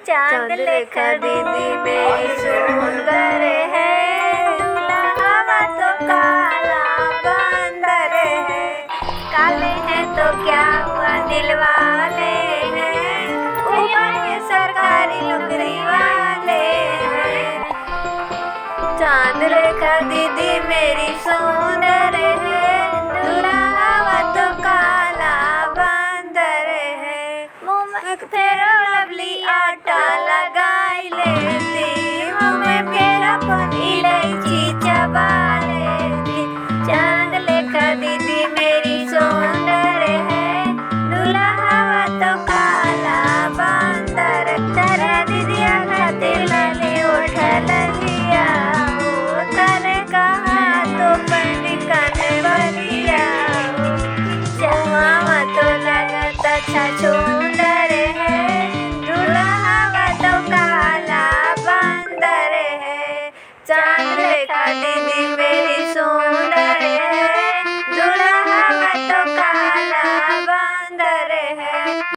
चांद लेखा दीदी मेरी सुंदर है, दूल्हा तो काला बंदर है। काले हैं तो क्या हुआ दिल वाले हैं, ऊपर के सरकारी नौकरी वाले हैं। चांद लेखा दीदी मेरी सुंदर है, दूल्हा तो काला बंदर है। मुँह में फेयर लवली आटा लगाई लेती, मुँह में फेयर इलायची चबा लेती। चांद लेखा दीदी मेरी सुंदर है, दूल्हा तो काला बंदर। तारा दीदिया खातिर लाली उठल लिया, तारे कहा तो पंडी काने बलिया। चहुआ तो लगत अच्छा सुंदर है, दूल्हा तो काला बंदर है। चांद लेखा दीदी मेरी सुंदर है, दूल्हा तो काला बंदर है।